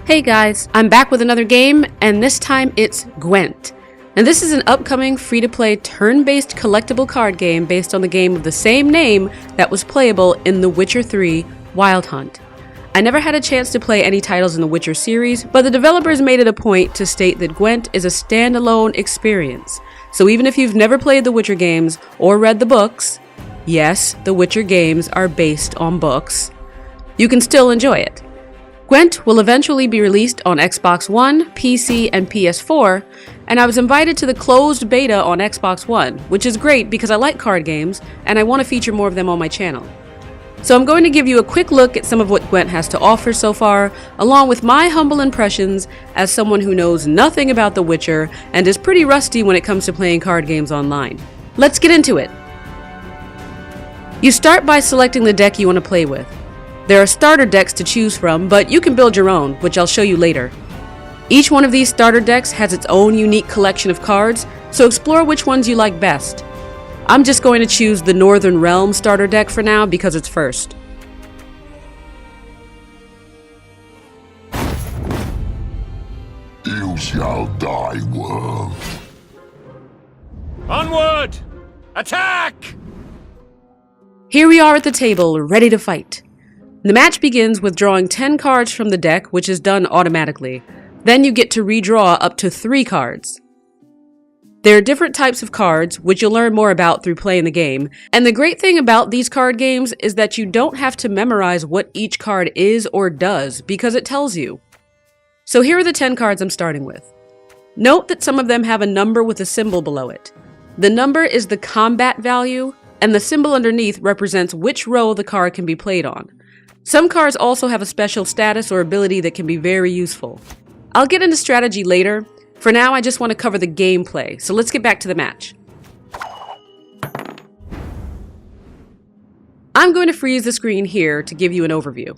Hey guys, I'm back with another game, and this time it's Gwent. And this is an upcoming free-to-play turn-based collectible card game based on the game of the same name that was playable in The Witcher 3 Wild Hunt. I never had a chance to play any titles in the Witcher series, but the developers made it a point to state that Gwent is a standalone experience. So even if you've never played the Witcher games or read the books, yes, the Witcher games are based on books, you can still enjoy it. Gwent will eventually be released on Xbox One, PC, and PS4, and I was invited to the closed beta on Xbox One, which is great because I like card games, and I want to feature more of them on my channel. So I'm going to give you a quick look at some of what Gwent has to offer so far, along with my humble impressions as someone who knows nothing about The Witcher and is pretty rusty when it comes to playing card games online. Let's get into it! You start by selecting the deck you want to play with. There are starter decks to choose from, but you can build your own, which I'll show you later. Each one of these starter decks has its own unique collection of cards, so explore which ones you like best. I'm just going to choose the Northern Realm starter deck for now because it's first. You shall die, world. Onward! Attack! Here we are at the table, ready to fight. The match begins with drawing 10 cards from the deck, which is done automatically. Then you get to redraw up to 3 cards. There are different types of cards, which you'll learn more about through playing the game, and the great thing about these card games is that you don't have to memorize what each card is or does, because it tells you. So here are the 10 cards I'm starting with. Note that some of them have a number with a symbol below it. The number is the combat value, and the symbol underneath represents which row the card can be played on. Some cards also have a special status or ability that can be very useful. I'll get into strategy later. For now, I just want to cover the gameplay, so let's get back to the match. I'm going to freeze the screen here to give you an overview.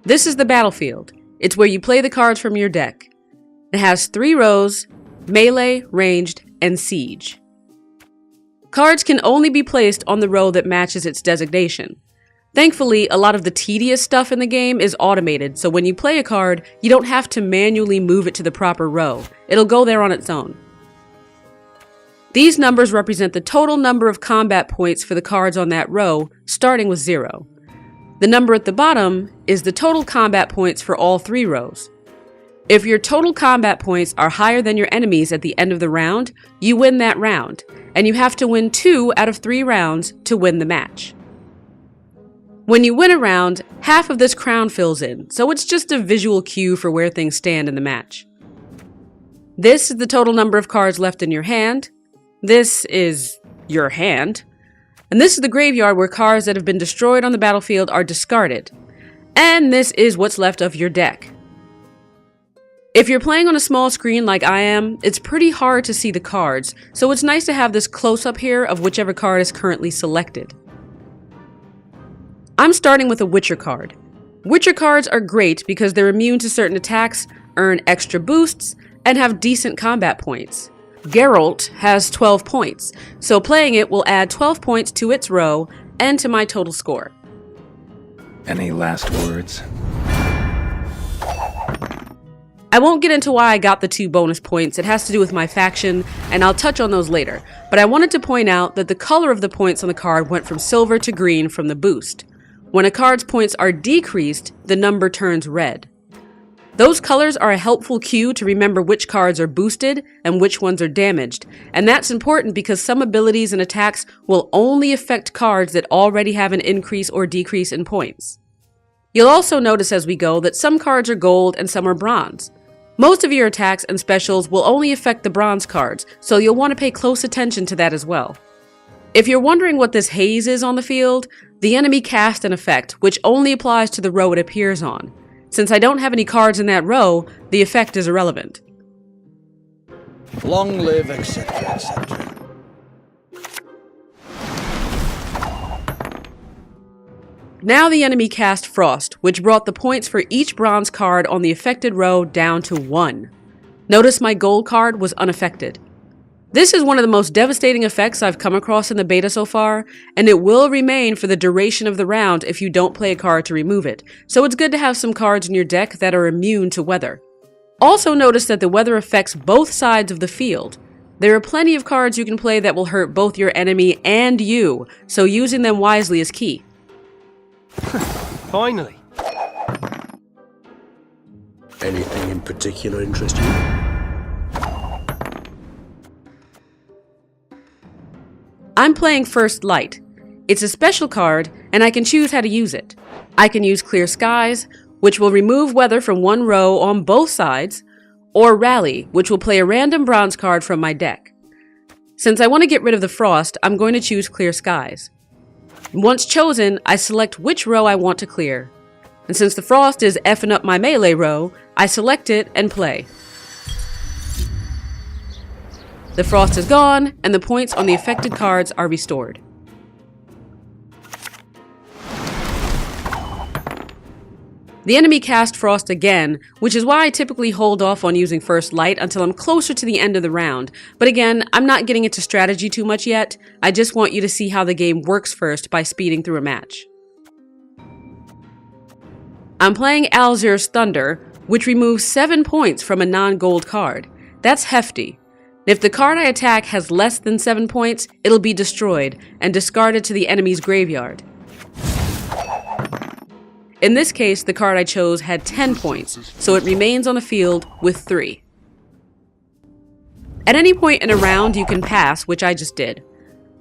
This is the battlefield. It's where you play the cards from your deck. It has 3 rows: melee, ranged, and siege. Cards can only be placed on the row that matches its designation. Thankfully, a lot of the tedious stuff in the game is automated, so when you play a card, you don't have to manually move it to the proper row. It'll go there on its own. These numbers represent the total number of combat points for the cards on that row, starting with 0. The number at the bottom is the total combat points for all 3 rows. If your total combat points are higher than your enemies at the end of the round, you win that round, and you have to win 2 out of 3 rounds to win the match. When you win a round, half of this crown fills in, so it's just a visual cue for where things stand in the match. This is the total number of cards left in your hand. This is your hand. And this is the graveyard where cards that have been destroyed on the battlefield are discarded. And this is what's left of your deck. If you're playing on a small screen like I am, it's pretty hard to see the cards, so it's nice to have this close-up here of whichever card is currently selected. I'm starting with a Witcher card. Witcher cards are great because they're immune to certain attacks, earn extra boosts, and have decent combat points. Geralt has 12 points, so playing it will add 12 points to its row and to my total score. Any last words? I won't get into why I got the 2 bonus points. It has to do with my faction, and I'll touch on those later. But I wanted to point out that the color of the points on the card went from silver to green from the boost. When a card's points are decreased, the number turns red. Those colors are a helpful cue to remember which cards are boosted and which ones are damaged, and that's important because some abilities and attacks will only affect cards that already have an increase or decrease in points. You'll also notice as we go that some cards are gold and some are bronze. Most of your attacks and specials will only affect the bronze cards, so you'll want to pay close attention to that as well. If you're wondering what this haze is on the field, the enemy cast an effect, which only applies to the row it appears on. Since I don't have any cards in that row, the effect is irrelevant. Long live, etc., etc. Now the enemy cast Frost, which brought the points for each bronze card on the affected row down to 1. Notice my gold card was unaffected. This is one of the most devastating effects I've come across in the beta so far, and it will remain for the duration of the round if you don't play a card to remove it, so it's good to have some cards in your deck that are immune to weather. Also notice that the weather affects both sides of the field. There are plenty of cards you can play that will hurt both your enemy and you, so using them wisely is key. Finally. Anything in particular interest you? I'm playing First Light. It's a special card, and I can choose how to use it. I can use Clear Skies, which will remove weather from one row on both sides, or Rally, which will play a random bronze card from my deck. Since I want to get rid of the frost, I'm going to choose Clear Skies. Once chosen, I select which row I want to clear. And since the frost is effing up my melee row, I select it and play. The frost is gone, and the points on the affected cards are restored. The enemy cast frost again, which is why I typically hold off on using First Light until I'm closer to the end of the round. But again, I'm not getting into strategy too much yet. I just want you to see how the game works first by speeding through a match. I'm playing Alzir's Thunder, which removes 7 points from a non-gold card. That's hefty. If the card I attack has less than 7 points, it'll be destroyed and discarded to the enemy's graveyard. In this case, the card I chose had 10 points, so it remains on the field with 3. At any point in a round, you can pass, which I just did.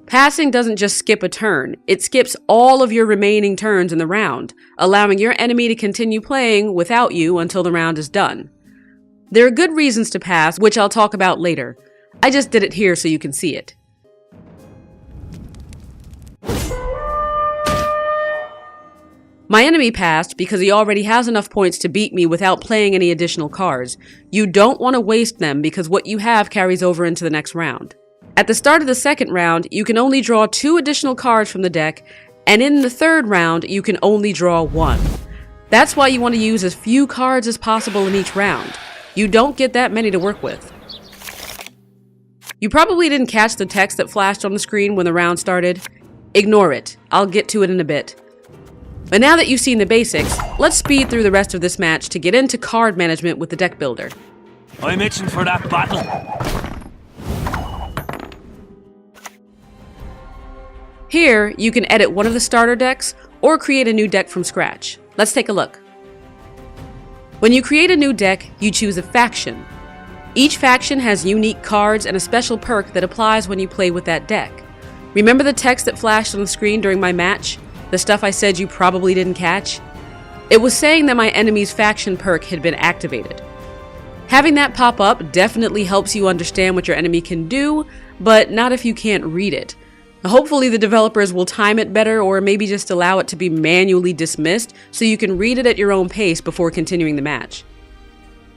Passing doesn't just skip a turn, it skips all of your remaining turns in the round, allowing your enemy to continue playing without you until the round is done. There are good reasons to pass, which I'll talk about later. I just did it here so you can see it. My enemy passed because he already has enough points to beat me without playing any additional cards. You don't want to waste them because what you have carries over into the next round. At the start of the second round, you can only draw 2 additional cards from the deck, and in the third round, you can only draw 1. That's why you want to use as few cards as possible in each round. You don't get that many to work with. You probably didn't catch the text that flashed on the screen when the round started. Ignore it. I'll get to it in a bit. But now that you've seen the basics, let's speed through the rest of this match to get into card management with the deck builder. I'm itching for that battle. Here, you can edit one of the starter decks or create a new deck from scratch. Let's take a look. When you create a new deck, you choose a faction. Each faction has unique cards and a special perk that applies when you play with that deck. Remember the text that flashed on the screen during my match? The stuff I said you probably didn't catch? It was saying that my enemy's faction perk had been activated. Having that pop up definitely helps you understand what your enemy can do, but not if you can't read it. Hopefully the developers will time it better or maybe just allow it to be manually dismissed so you can read it at your own pace before continuing the match.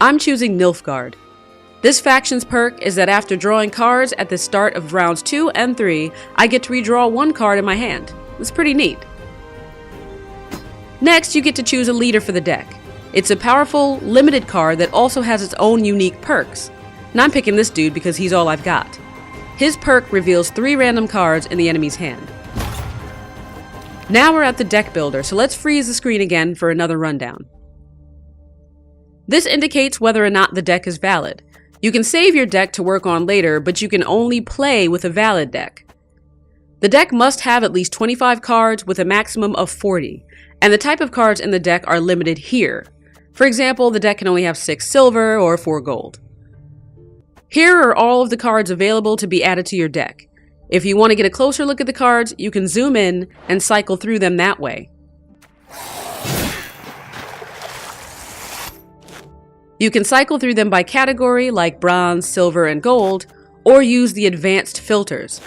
I'm choosing Nilfgaard. This faction's perk is that after drawing cards at the start of rounds 2 and 3, I get to redraw 1 card in my hand. It's pretty neat. Next, you get to choose a leader for the deck. It's a powerful, limited card that also has its own unique perks. And I'm picking this dude because he's all I've got. His perk reveals 3 random cards in the enemy's hand. Now we're at the deck builder, so let's freeze the screen again for another rundown. This indicates whether or not the deck is valid. You can save your deck to work on later, but you can only play with a valid deck. The deck must have at least 25 cards with a maximum of 40, and the type of cards in the deck are limited here. For example, the deck can only have 6 silver or 4 gold. Here are all of the cards available to be added to your deck. If you want to get a closer look at the cards, you can zoom in and cycle through them that way. You can cycle through them by category like bronze, silver, and gold, or use the advanced filters.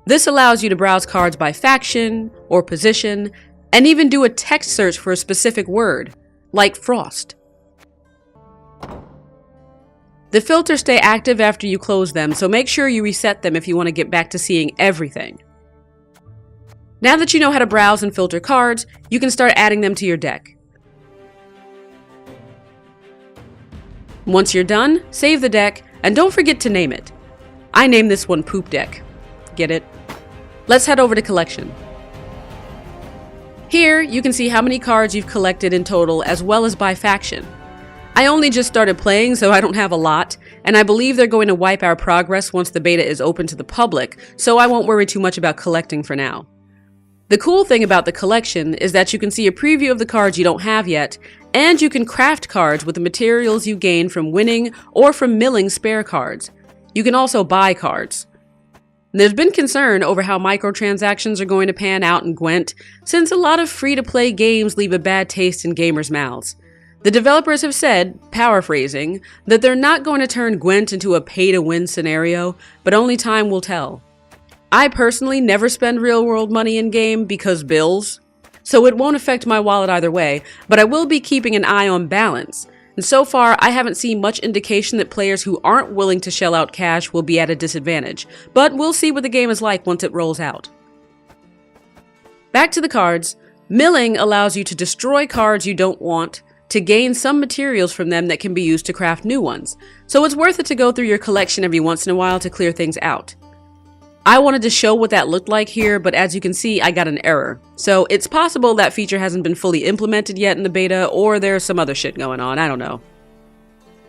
This allows you to browse cards by faction or position, and even do a text search for a specific word, like frost. The filters stay active after you close them, so make sure you reset them if you want to get back to seeing everything. Now that you know how to browse and filter cards, you can start adding them to your deck. Once you're done, save the deck, and don't forget to name it. I named this one Poop Deck. Get it? Let's head over to Collection. Here, you can see how many cards you've collected in total as well as by faction. I only just started playing, so I don't have a lot, and I believe they're going to wipe our progress once the beta is open to the public, so I won't worry too much about collecting for now. The cool thing about the collection is that you can see a preview of the cards you don't have yet, and you can craft cards with the materials you gain from winning or from milling spare cards. You can also buy cards. There's been concern over how microtransactions are going to pan out in Gwent, since a lot of free-to-play games leave a bad taste in gamers' mouths. The developers have said, paraphrasing, that they're not going to turn Gwent into a pay-to-win scenario, but only time will tell. I personally never spend real-world money in-game because bills, so it won't affect my wallet either way, but I will be keeping an eye on balance. And so far, I haven't seen much indication that players who aren't willing to shell out cash will be at a disadvantage, but we'll see what the game is like once it rolls out. Back to the cards, milling allows you to destroy cards you don't want, to gain some materials from them that can be used to craft new ones, so it's worth it to go through your collection every once in a while to clear things out. I wanted to show what that looked like here, but as you can see, I got an error. So it's possible that feature hasn't been fully implemented yet in the beta, or there's some other shit going on, I don't know.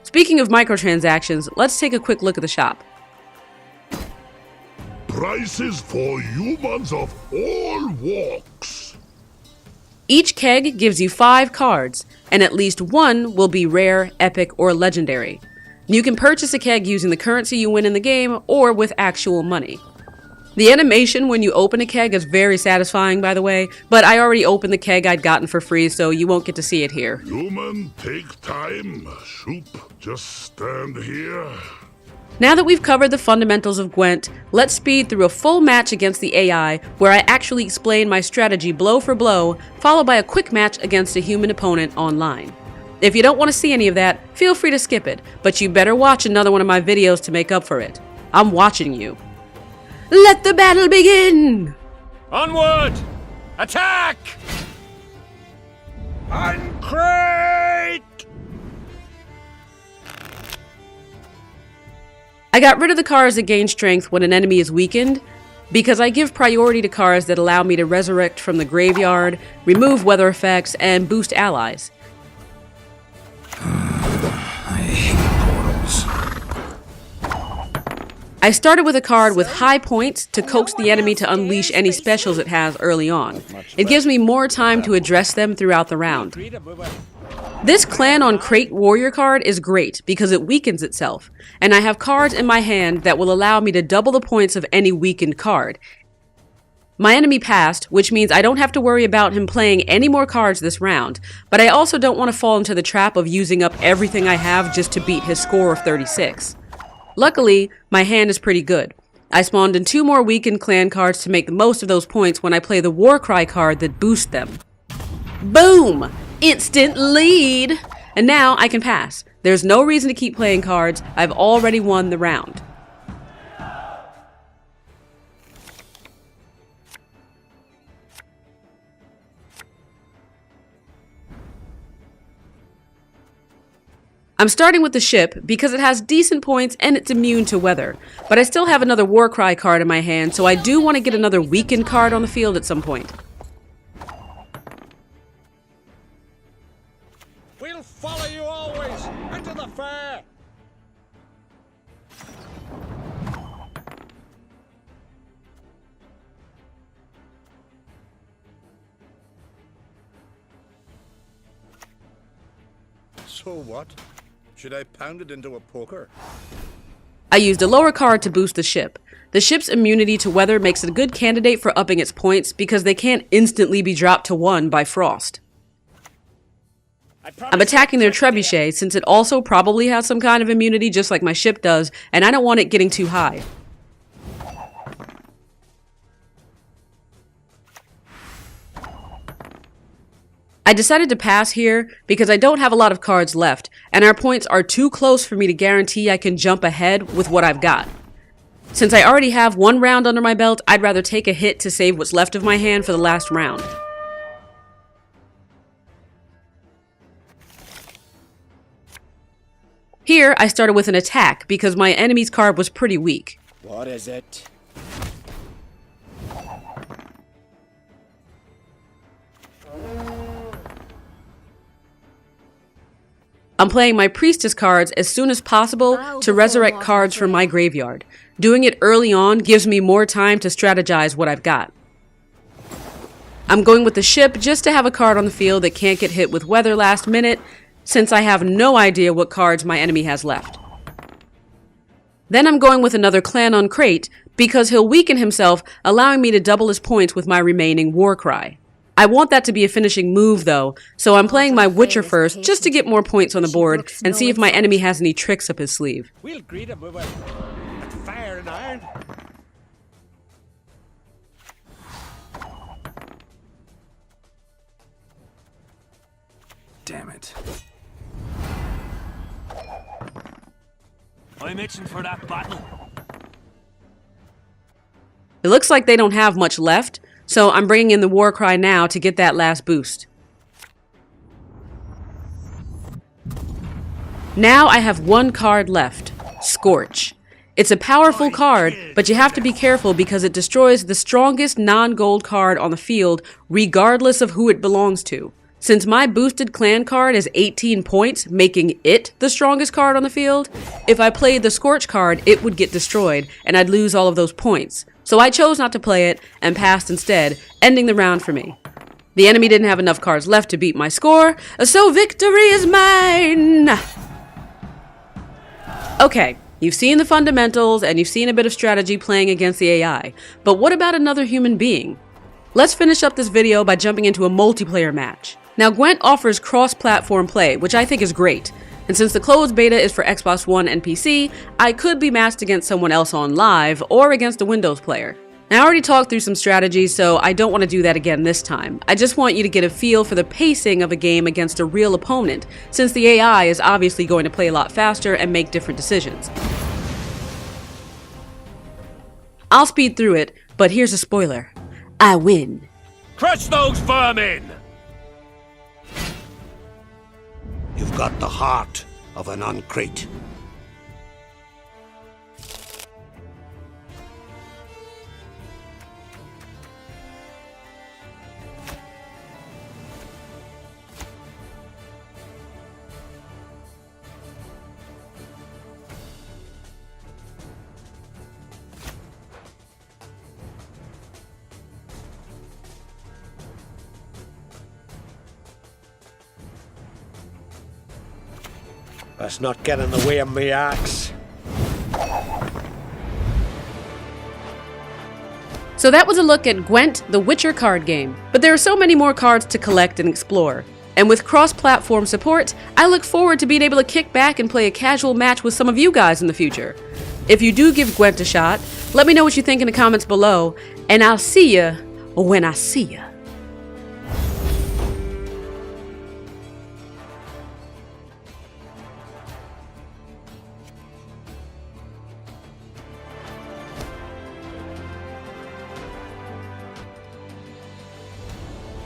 Speaking of microtransactions, let's take a quick look at the shop. Prices for humans of all walks. Each keg gives you 5 cards, and at least one will be rare, epic, or legendary. You can purchase a keg using the currency you win in the game, or with actual money. The animation when you open a keg is very satisfying, by the way, but I already opened the keg I'd gotten for free, so you won't get to see it here. Human, take time. Shoop, just stand here. Now that we've covered the fundamentals of Gwent, let's speed through a full match against the AI, where I actually explain my strategy blow for blow, followed by a quick match against a human opponent online. If you don't want to see any of that, feel free to skip it, but you better watch another one of my videos to make up for it. I'm watching you. Let the battle begin! Onward! Attack! Uncrate! I got rid of the cards that gain strength when an enemy is weakened, because I give priority to cards that allow me to resurrect from the graveyard, remove weather effects, and boost allies. I hate portals. I started with a card with high points to coax the enemy to unleash any specials it has early on. It gives me more time to address them throughout the round. This Clan on Crate Warrior card is great because it weakens itself, and I have cards in my hand that will allow me to double the points of any weakened card. My enemy passed, which means I don't have to worry about him playing any more cards this round, but I also don't want to fall into the trap of using up everything I have just to beat his score of 36. Luckily, my hand is pretty good. I spawned in 2 more weakened clan cards to make the most of those points when I play the Warcry card that boosts them. Boom! Instant lead! And now I can pass. There's no reason to keep playing cards. I've already won the round. I'm starting with the ship because it has decent points and it's immune to weather, but I still have another Warcry card in my hand, so I do want to get another weakened card on the field at some point. We'll follow you always into the fair. So what? Should I pound it into a poker? I used a lower card to boost the ship. The ship's immunity to weather makes it a good candidate for upping its points because they can't instantly be dropped to 1 by frost. I'm attacking their trebuchet since it also probably has some kind of immunity just like my ship does, and I don't want it getting too high. I decided to pass here because I don't have a lot of cards left, and our points are too close for me to guarantee I can jump ahead with what I've got. Since I already have 1 round under my belt, I'd rather take a hit to save what's left of my hand for the last round. Here, I started with an attack because my enemy's card was pretty weak. What is it? I'm playing my priestess cards as soon as possible to resurrect cards from my graveyard. Doing it early on gives me more time to strategize what I've got. I'm going with the ship just to have a card on the field that can't get hit with weather last minute, since I have no idea what cards my enemy has left. Then I'm going with another clan on crate, because he'll weaken himself, allowing me to double his points with my remaining war cry. I want that to be a finishing move though, so I'm playing my Witcher first just to get more points on the board and see if my enemy has any tricks up his sleeve. We'll greet him with fire and iron. Damn it. I'm itching for that battle. It looks like they don't have much left, so I'm bringing in the war cry now to get that last boost. Now I have one card left, Scorch. It's a powerful card, but you have to be careful because it destroys the strongest non-gold card on the field regardless of who it belongs to. Since my boosted clan card is 18 points, making it the strongest card on the field, if I played the Scorch card, it would get destroyed and I'd lose all of those points. So I chose not to play it and passed instead, ending the round for me. The enemy didn't have enough cards left to beat my score, so victory is mine! Okay, you've seen the fundamentals and you've seen a bit of strategy playing against the AI, but what about another human being? Let's finish up this video by jumping into a multiplayer match. Now Gwent offers cross-platform play, which I think is great. And since the closed beta is for Xbox One and PC, I could be matched against someone else on live or against a Windows player. Now, I already talked through some strategies, so I don't want to do that again this time. I just want you to get a feel for the pacing of a game against a real opponent, since the AI is obviously going to play a lot faster and make different decisions. I'll speed through it, but here's a spoiler. I win. Crush those vermin! You've got the heart of an uncrate. Let's not get in the way of me axe. So that was a look at Gwent, the Witcher card game. But there are so many more cards to collect and explore. And with cross-platform support, I look forward to being able to kick back and play a casual match with some of you guys in the future. If you do give Gwent a shot, let me know what you think in the comments below, and I'll see ya when I see ya.